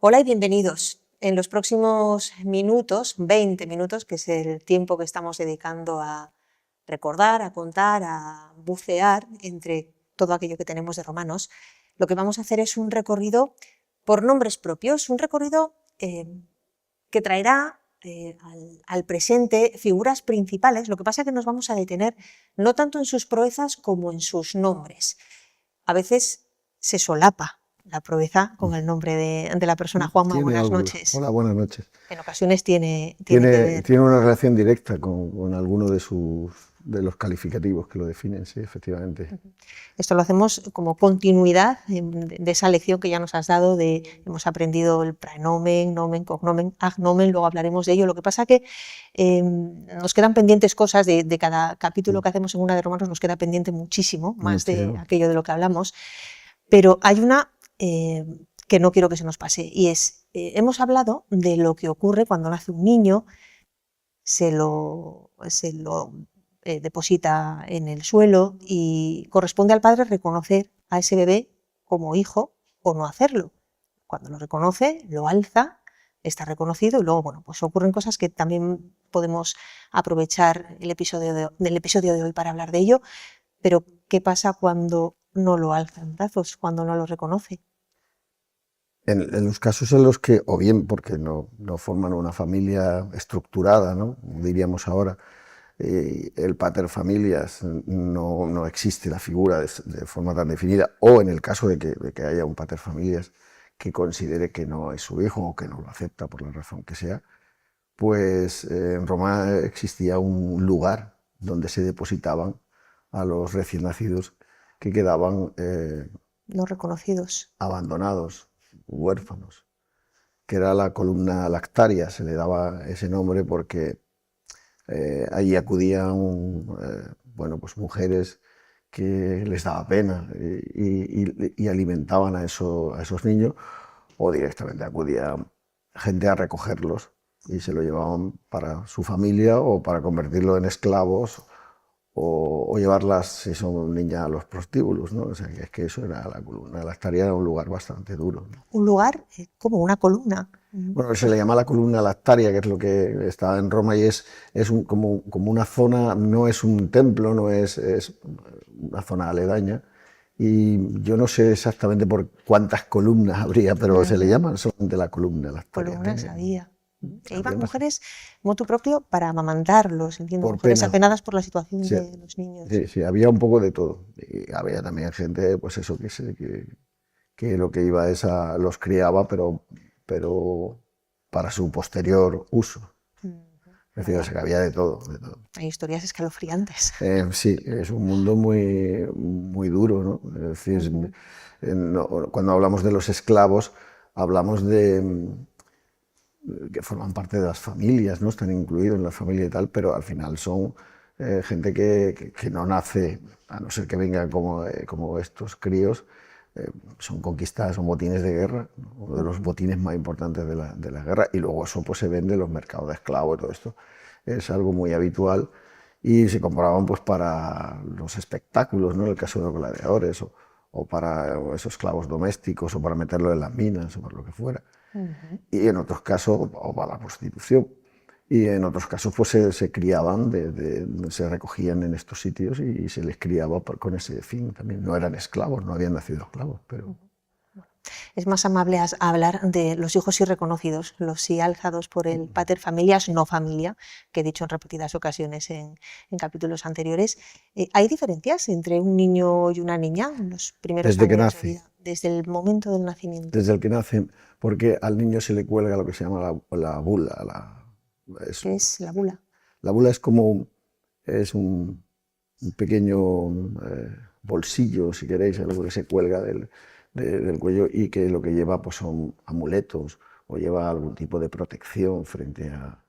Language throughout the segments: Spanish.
Hola y bienvenidos. En los próximos minutos, 20 minutos, que es el tiempo que estamos dedicando a recordar, a contar, a bucear entre todo aquello que tenemos de romanos, lo que vamos a hacer es un recorrido por nombres propios, un recorrido que traerá al presente figuras principales. Lo que pasa es que nos vamos a detener no tanto en sus proezas como en sus nombres. A veces se solapa la proeza con el nombre de la persona. Juanma, buenas noches. Hola, buenas noches. En ocasiones tiene que ver. Tiene una relación directa con alguno de los calificativos que lo definen, sí, efectivamente. Esto lo hacemos como continuidad de esa lección que ya nos has dado, hemos aprendido el praenomen, nomen, cognomen, agnomen, luego hablaremos de ello. Lo que pasa que nos quedan pendientes cosas de cada capítulo que hacemos en una de Romanos, nos queda pendiente muchísimo, más de aquello de lo que hablamos, pero hay una que no quiero que se nos pase, y es, hemos hablado de lo que ocurre cuando nace un niño, se lo deposita en el suelo y corresponde al padre reconocer a ese bebé como hijo o no hacerlo. Cuando lo reconoce, lo alza, está reconocido y luego, bueno, pues ocurren cosas que también podemos aprovechar el episodio de hoy para hablar de ello, pero ¿qué pasa cuando no lo alza en brazos, cuando no lo reconoce? En los casos en los que, o bien porque no forman una familia estructurada, ¿no?, diríamos ahora, el pater familias, no existe la figura de forma tan definida, o en el caso de que haya un pater familias que considere que no es su hijo o que no lo acepta por la razón que sea, pues en Roma existía un lugar donde se depositaban a los recién nacidos que quedaban no reconocidos, abandonados, huérfanos, que era la columna lactaria. Se le daba ese nombre porque allí acudían bueno, pues mujeres que les daba pena y alimentaban a esos niños, o directamente acudía gente a recogerlos y se lo llevaban para su familia o para convertirlo en esclavos o llevarlas, si son niñas, a los prostíbulos, ¿no? O sea, que es que eso era la columna lactaria, era un lugar bastante duro, ¿no? Un lugar como una columna. Bueno, se le llama la columna lactaria, que es lo que está en Roma, y es como una zona, no es un templo, no es una zona aledaña, y yo no sé exactamente por cuántas columnas habría, pero se le llama solamente la columna lactaria. Columnas había. E iban mujeres motu propio para amamantarlos, entiendo, por mujeres pena, apenadas por la situación de los niños. Sí, había un poco de todo. Y había también gente, pues eso, que lo que iba es los criaba, pero para su posterior uso. Es decir, que había de todo, de todo. Hay historias escalofriantes. Sí, es un mundo muy, muy duro, ¿no? Es decir, cuando hablamos de los esclavos, hablamos de que forman parte de las familias, ¿no? Están incluidos en la familia y tal, pero al final son gente que no nace, a no ser que vengan como estos críos, son conquistadas, son botines de guerra, ¿no? Uno de los botines más importantes de la guerra, y luego eso pues se vende en los mercados de esclavos y todo esto. Es algo muy habitual y se compraban pues para los espectáculos, ¿no? En el caso de los gladiadores, o para esos esclavos domésticos, o para meterlo en las minas, o por lo que fuera. Y en otros casos, o para la prostitución. Y en otros casos pues se criaban, se recogían en estos sitios y se les criaba con ese fin también. No eran esclavos, no habían nacido esclavos, pero... Es más amable hablar de los hijos irreconocidos, los sí alzados por el pater familias, no familia, que he dicho en repetidas ocasiones en capítulos anteriores. ¿Hay diferencias entre un niño y una niña en los primeros desde que años nace, de vida? Desde el momento del nacimiento. Desde el que nace, porque al niño se le cuelga lo que se llama la bula. ¿Qué es la bula? La bula es un pequeño bolsillo, si queréis, algo que se cuelga del cuello y que lo que lleva pues son amuletos o lleva algún tipo de protección frente a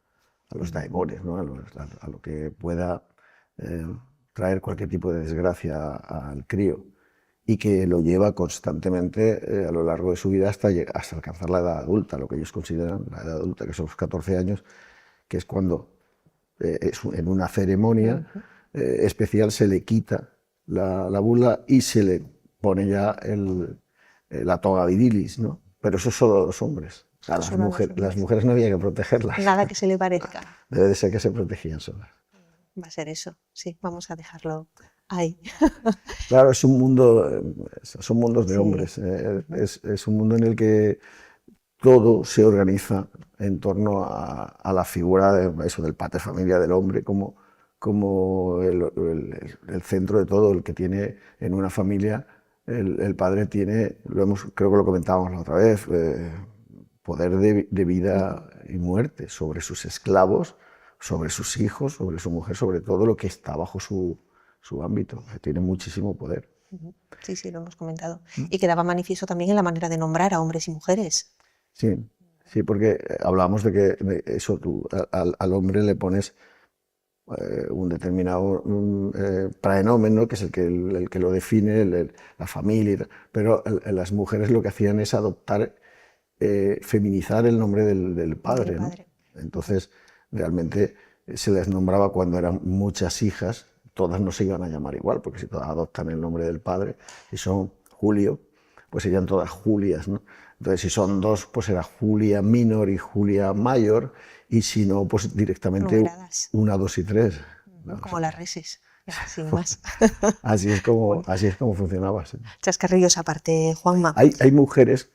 los daimones, ¿no? a lo que pueda traer cualquier tipo de desgracia al crío, y que lo lleva constantemente a lo largo de su vida hasta alcanzar la edad adulta, lo que ellos consideran la edad adulta, que son los 14 años, que es cuando en una ceremonia especial se le quita la bula y se le pone ya la toga virilis, ¿no? Pero eso es solo a los hombres. A solo a los las hombres. mujeres no había que protegerlas. Nada que se le parezca. Debe de ser que se protegían solas. Va a ser eso, sí, vamos a dejarlo ahí. Claro, es un mundo, son mundos de Sí. hombres. Es un mundo en el que todo se organiza en torno a la figura de eso, del pater familia, del hombre, como el centro de todo, el que tiene en una familia, el padre tiene, creo que lo comentábamos la otra vez, poder de vida y muerte sobre sus esclavos, sobre sus hijos, sobre su mujer, sobre todo lo que está bajo su ámbito. Tiene muchísimo poder. Sí, sí, lo hemos comentado. Y quedaba manifiesto también en la manera de nombrar a hombres y mujeres. Sí, sí, porque hablábamos de que eso tú al hombre le pones un determinado praenomen, ¿no? Que es el que lo define, la familia, y tal. Pero las mujeres lo que hacían es adoptar, feminizar el nombre del padre, Del ¿no? padre. Entonces, realmente se les nombraba cuando eran muchas hijas, todas no se iban a llamar igual, porque si todas adoptan el nombre del padre, si son Julio, pues serían todas Julias, ¿no? Entonces, si son dos, pues era Julia Minor y Julia Mayor, y si no, pues directamente Numeradas. 1, 2 y 3. ¿No? Como las reses, sin más. Así es como funcionaba. Sí. Chascarrillos aparte, Juanma. Hay mujeres,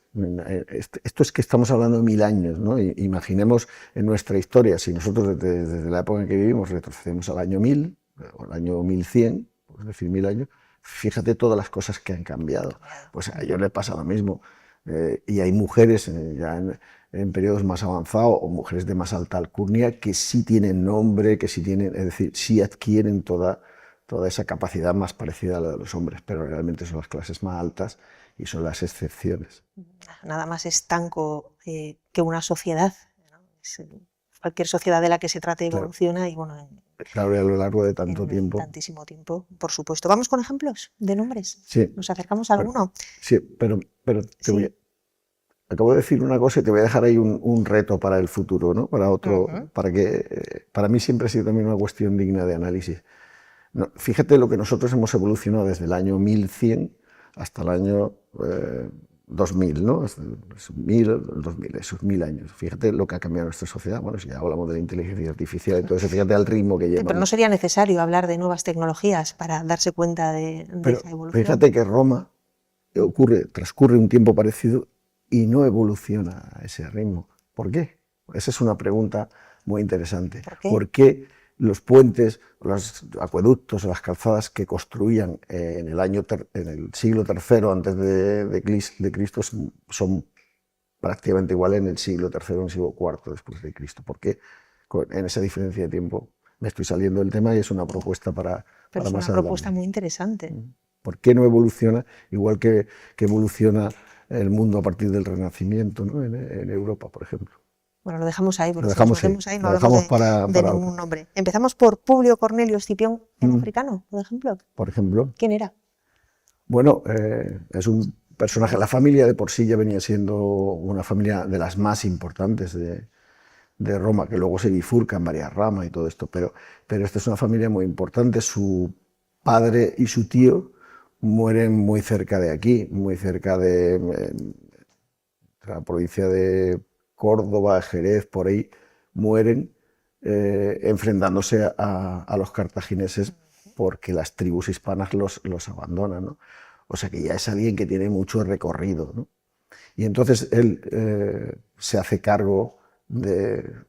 esto es que estamos hablando de 1000 años, ¿no? Imaginemos en nuestra historia, si nosotros desde la época en que vivimos retrocedemos al año 1000, o al año 1100, es decir, 1000 años, fíjate todas las cosas que han cambiado. Pues a ellos les pasa lo mismo. Y hay mujeres ya en periodos más avanzados o mujeres de más alta alcurnia que sí tienen nombre, que sí tienen, es decir, sí adquieren toda esa capacidad más parecida a la de los hombres, pero realmente son las clases más altas y son las excepciones. Nada más estanco que una sociedad, ¿no? Cualquier sociedad de la que se trate evoluciona y bueno, Claro, y a lo largo de tanto tiempo. Tantísimo tiempo, por supuesto. ¿Vamos con ejemplos de nombres? Sí. ¿Nos acercamos a alguno? Sí, pero Sí. acabo de decir una cosa y te voy a dejar ahí un reto para el futuro, ¿no? Para otro, para mí siempre ha sido también una cuestión digna de análisis. No, fíjate lo que nosotros hemos evolucionado desde el año 1100 hasta el año 2000, ¿no? 2000, esos 1000 años. Fíjate lo que ha cambiado nuestra sociedad. Bueno, si ya hablamos de la inteligencia artificial y todo eso, fíjate al ritmo que lleva. Pero no sería necesario hablar de nuevas tecnologías para darse cuenta de esa evolución. Fíjate que Roma transcurre un tiempo parecido y no evoluciona a ese ritmo. ¿Por qué? Esa es una pregunta muy interesante. ¿Por qué los puentes, los acueductos, las calzadas que construían en el siglo III antes de Cristo son prácticamente iguales en el siglo III o en el siglo IV después de Cristo? ¿Por qué en esa diferencia de tiempo? Me estoy saliendo del tema y es una propuesta para Pero es más una propuesta muy interesante. ¿Por qué no evoluciona igual que evoluciona el mundo a partir del Renacimiento, ¿no? en Europa, por ejemplo? Bueno, lo dejamos ahí, porque lo dejamos ahí, no hablamos de ningún nombre. Empezamos por Publio Cornelio Escipión, el africano, por ejemplo. Por ejemplo. ¿Quién era? Bueno, es un personaje. La familia de por sí ya venía siendo una familia de las más importantes de Roma, que luego se bifurca en varias ramas y todo esto, pero esta es una familia muy importante. Su padre y su tío mueren muy cerca de aquí, muy cerca de la provincia de Córdoba, Jerez, por ahí, mueren enfrentándose a los cartagineses porque las tribus hispanas los abandonan, ¿no? O sea que ya es alguien que tiene mucho recorrido, ¿no? Y entonces él se hace cargo del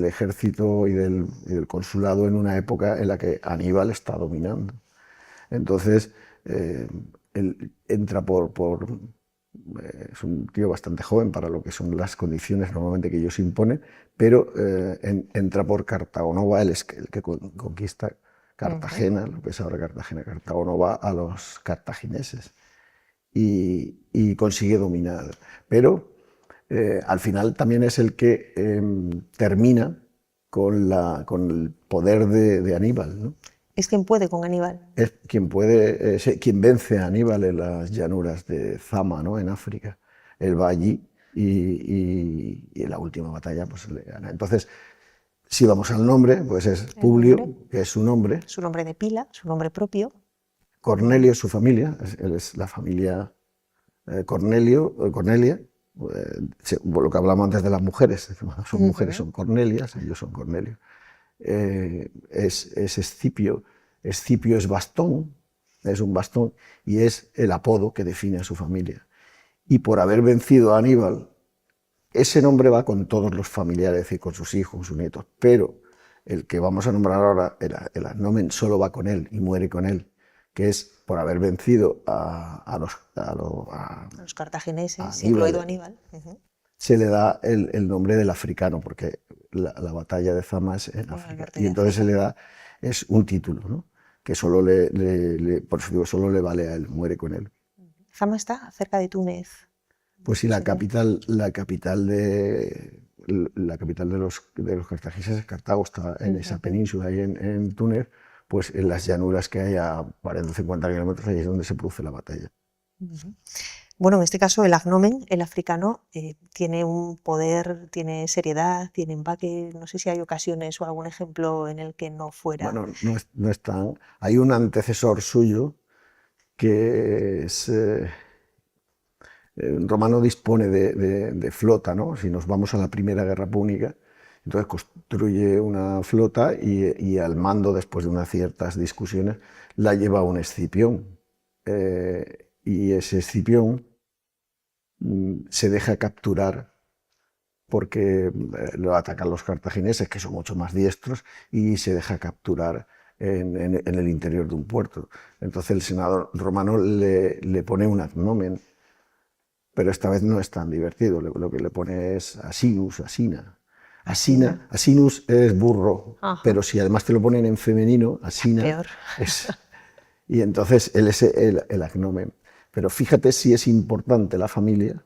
ejército y del consulado en una época en la que Aníbal está dominando. Entonces, él entra es un tío bastante joven para lo que son las condiciones normalmente que ellos imponen, pero entra por Cartagonova, él es el que conquista Cartagena, lo que es ahora Cartagena. Cartagonova a los cartagineses y consigue dominar. Pero al final también es el que termina con el poder de Aníbal, ¿no? Es quien puede con Aníbal. Es quien vence a Aníbal en las llanuras de Zama, ¿no? En África. Él va allí y en la última batalla pues le gana. Entonces, si vamos al nombre, pues es Publio, que es su nombre. Su nombre de pila, su nombre propio. Cornelio es su familia, él es la familia Cornelia, Lo que hablamos antes de las mujeres, son mujeres, son Cornelias, ellos son Cornelio. Es Escipio. Escipio es bastón, es un bastón, y es el apodo que define a su familia. Y por haber vencido a Aníbal, ese nombre va con todos los familiares, es decir, con sus hijos, sus nietos, pero el que vamos a nombrar ahora, el agnomen, solo va con él y muere con él, que es por haber vencido a Los cartagineses, Aníbal. incluido Aníbal. Se le da el nombre del africano, porque la batalla de Zama es en África, y entonces se le da, es un título, ¿no? Que solo por eso digo, solo le vale a él, muere con él. Zama está cerca de Túnez. Pues sí, la capital de los cartagineses es Cartago, está en esa península, ahí en Túnez, pues en las llanuras que hay a 40 o 50 kilómetros, ahí es donde se produce la batalla. Bueno, en este caso el agnomen, el africano, tiene un poder, tiene seriedad, tiene empaque. No sé si hay ocasiones o algún ejemplo en el que no fuera. Bueno, no es tan... Hay un antecesor suyo que es... Romano dispone de flota, ¿no? Si nos vamos a la Primera Guerra Púnica, entonces construye una flota y al mando, después de unas ciertas discusiones, la lleva un Escipión. Y ese Escipión se deja capturar porque lo atacan los cartagineses, que son mucho más diestros, y se deja capturar en el interior de un puerto. Entonces el senador romano le pone un agnomen, pero esta vez no es tan divertido, lo que le pone es Asinus, Asina. Asinus es burro, pero si además te lo ponen en femenino, Asina peor. Y entonces él es el agnomen. Pero fíjate si es importante la familia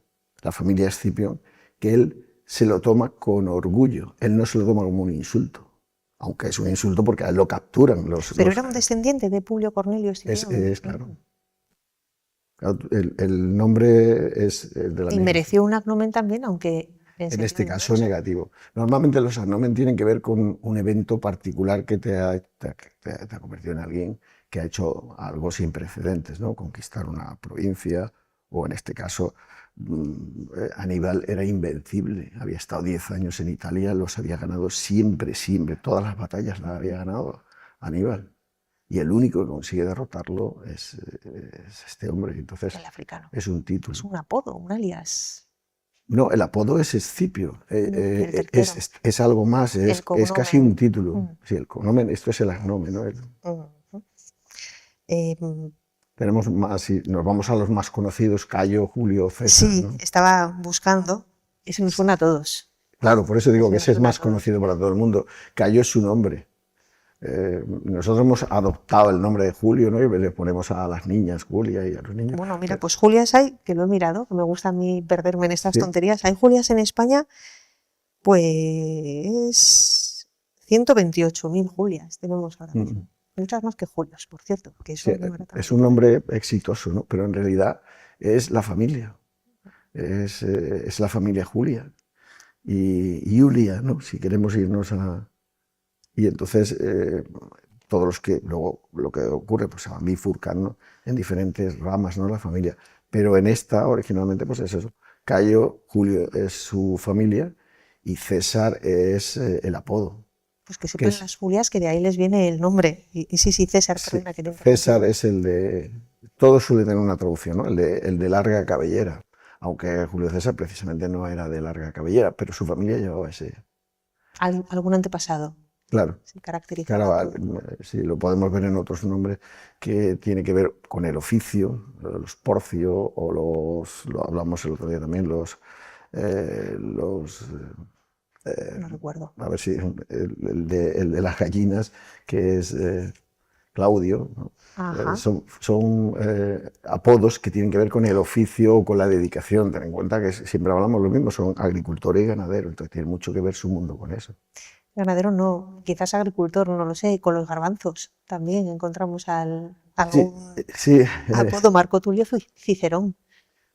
Escipión, que él se lo toma con orgullo, él no se lo toma como un insulto, aunque es un insulto porque a él lo capturan. Pero era un descendiente de Publio Cornelio Escipión. Es claro. El nombre es de la Y mereció un agnomen también, aunque... En este caso negativo. Normalmente los agnomen tienen que ver con un evento particular que te ha convertido en alguien que ha hecho algo sin precedentes, ¿no? Conquistar una provincia, o en este caso Aníbal era invencible, había estado 10 años en Italia, los había ganado siempre, todas las batallas las había ganado Aníbal. Y el único que consigue derrotarlo es este hombre. Entonces, el africano. Es un título. Es un apodo, un alias. No, el apodo es Escipio. Es algo más, es casi un título. Sí, el cognomen, esto es el agnomen, ¿no? Tenemos más, si nos vamos a los más conocidos, Cayo, Julio, César. Sí, ¿no? Estaba buscando, eso nos suena a todos. Claro, por eso digo que ese es más conocido para todo el mundo. Cayo es su nombre. Nosotros hemos adoptado el nombre de Julio, ¿no? Y le ponemos a las niñas Julia y a los niños. Bueno, mira, pues Julias hay, que lo he mirado, que me gusta a mí perderme en estas tonterías. Hay Julias en España, pues 128.000 Julias tenemos ahora mismo. Muchas más que Julios, por cierto. Que eso es un nombre exitoso, ¿no? Pero en realidad es la familia. Es la familia Julia. Y Julia, ¿no? Si queremos irnos a... Y entonces, todos los que, luego lo que ocurre, pues se van bifurcando en diferentes ramas, ¿no? La familia. Pero en esta, originalmente, pues es eso. Cayo, Julio es su familia y César es el apodo. Pues que sepan las Julias que de ahí les viene el nombre. Y sí, César, perdona, que tengo César es el de... Todos suelen tener una traducción, ¿no? El de larga cabellera. Aunque Julio César precisamente no era de larga cabellera, pero su familia llevaba ese... ¿Algún antepasado? Claro, claro, sí, lo podemos ver en otros nombres que tiene que ver con el oficio, los Porcio, o lo hablamos el otro día también, no recuerdo. A ver si el de las gallinas, que es Claudio, ¿no? Son apodos que tienen que ver con el oficio o con la dedicación. Ten en cuenta que siempre hablamos lo mismo, son agricultor y ganadero, entonces tiene mucho que ver su mundo con eso. Ganadero no, quizás agricultor, no lo sé, con los garbanzos también encontramos algún apodo, Marco Tulio Cicerón.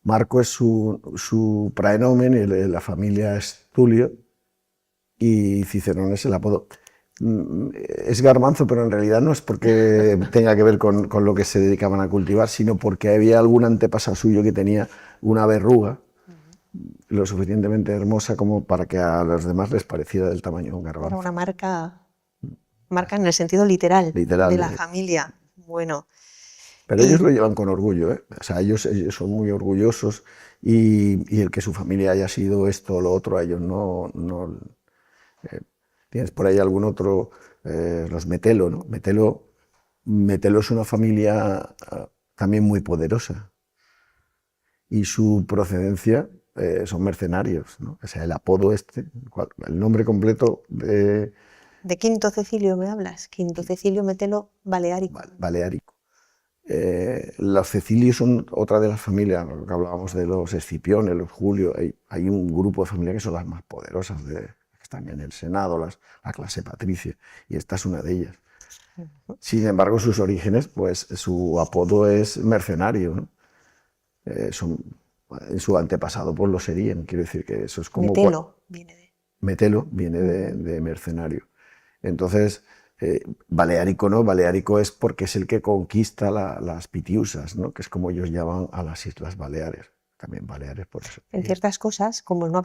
Marco es su praenomen, y la familia es Tulio, y Cicerón es el apodo. Es garbanzo, pero en realidad no es porque tenga que ver con lo que se dedicaban a cultivar, sino porque había algún antepasado suyo que tenía una verruga. lo suficientemente hermosa como para que a los demás les pareciera del tamaño de un Era garbanzo. una marca en el sentido literal, Literal, de la familia. Bueno, pero ellos lo llevan con orgullo, ¿eh? O sea, ellos son muy orgullosos y el que su familia haya sido esto o lo otro, a ellos tienes por ahí algún otro, los Metelo, ¿no? Metelo es una familia también muy poderosa y su procedencia son mercenarios, ¿no? O sea, el apodo el nombre completo de ¿de Quinto Cecilio me hablas? Quinto Cecilio Metelo Baleárico. Baleárico. Los Cecilios son otra de las familias, lo que hablábamos de los Escipiones, los Julio, hay un grupo de familias que son las más poderosas, que están en el Senado, la clase patricia, y esta es una de ellas. Sin embargo, sus orígenes, pues su apodo es mercenario, ¿no? En su antepasado pues lo serían, quiero decir que eso es como... Metelo viene de... Metelo viene de mercenario. Entonces, Baleárico no, Baleárico es porque es el que conquista las Pitiusas, ¿no? Que es como ellos llaman a las Islas Baleares, también Baleares por eso. En ciertas cosas, como el no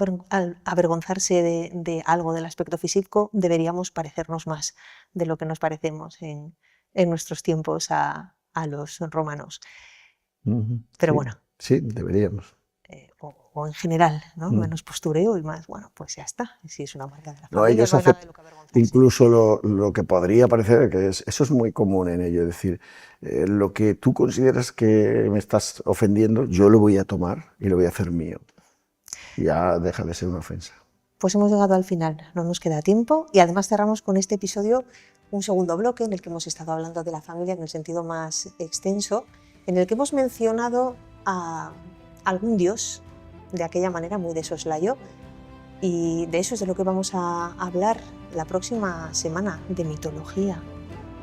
avergonzarse de algo del aspecto físico, deberíamos parecernos más de lo que nos parecemos en nuestros tiempos a los romanos. Pero sí, bueno. Sí, deberíamos. O en general, ¿no? Menos postureo y más, bueno, pues ya está. Si es una marca de la familia, No, ellos no hay nada de lo que avergonzarse. incluso lo que podría parecer, eso es muy común en ello, es decir, lo que tú consideras que me estás ofendiendo, yo lo voy a tomar y lo voy a hacer mío. Ya deja de ser una ofensa. Pues hemos llegado al final, no nos queda tiempo y además cerramos con este episodio un segundo bloque en el que hemos estado hablando de la familia en el sentido más extenso, en el que hemos mencionado a algún dios de aquella manera muy de soslayo, y de eso es de lo que vamos a hablar la próxima semana, de mitología.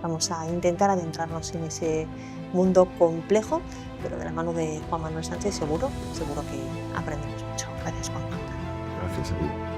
Vamos a intentar adentrarnos en ese mundo complejo, pero de la mano de Juan Manuel Sánchez seguro que aprendemos mucho. Gracias, Juan Manuel. Gracias a ti.